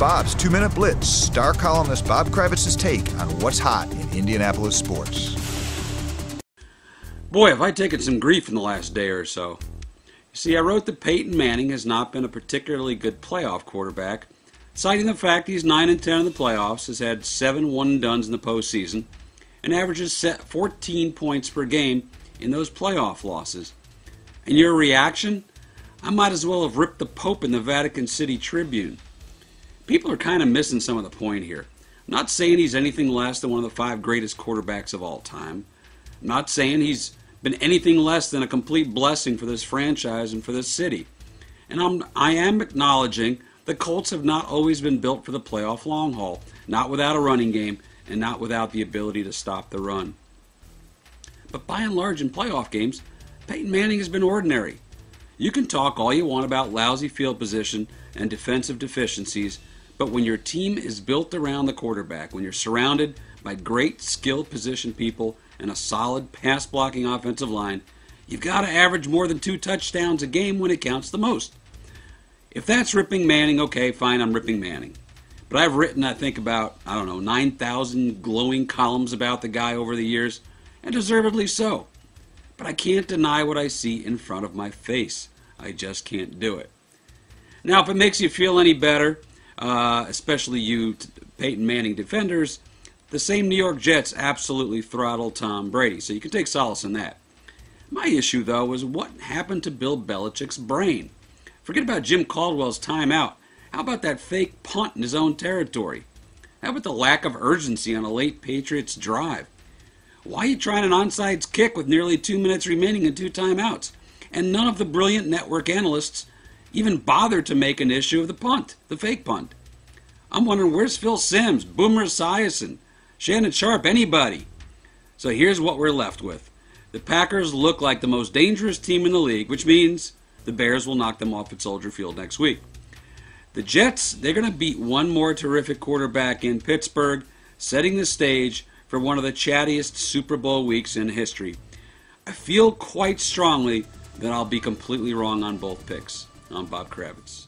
Bob's 2-Minute Blitz, star columnist Bob Kravitz's take on what's hot in Indianapolis sports. Boy, have I taken some grief in the last day or so. You see, I wrote that Peyton Manning has not been a particularly good playoff quarterback, citing the fact he's 9-10 in the playoffs, has had 7 one-and-dones in the postseason, and averages 14 points per game in those playoff losses. And your reaction? I might as well have ripped the Pope in the Vatican City Tribune. People are kind of missing some of the point here. I'm not saying he's anything less than one of the 5 greatest quarterbacks of all time. I'm not saying he's been anything less than a complete blessing for this franchise and for this city. And I am acknowledging the Colts have not always been built for the playoff long haul, not without a running game and not without the ability to stop the run. But by and large in playoff games, Peyton Manning has been ordinary. You can talk all you want about lousy field position and defensive deficiencies, but when your team is built around the quarterback, when you're surrounded by great skilled position people and a solid pass-blocking offensive line, you've got to average more than 2 touchdowns a game when it counts the most. If that's ripping Manning, okay, fine, I'm ripping Manning. But I've written, I think, about, 9,000 glowing columns about the guy over the years, and deservedly so. But I can't deny what I see in front of my face. I just can't do it. Now, if it makes you feel any better, especially you Peyton Manning defenders, the same New York Jets absolutely throttled Tom Brady, so you can take solace in that. My issue, though, was what happened to Bill Belichick's brain. Forget about Jim Caldwell's timeout. How about that fake punt in his own territory? How about the lack of urgency on a late Patriots drive? Why are you trying an onside kick with nearly 2 minutes remaining and 2 timeouts? And none of the brilliant network analysts even bothered to make an issue of the punt, the fake punt. I'm wondering, where's Phil Simms, Boomer Esiason, Shannon Sharp, anybody? So here's what we're left with. The Packers look like the most dangerous team in the league, which means the Bears will knock them off at Soldier Field next week. The Jets, they're going to beat one more terrific quarterback in Pittsburgh, setting the stage for one of the chattiest Super Bowl weeks in history. I feel quite strongly that I'll be completely wrong on both picks. I'm Bob Kravitz.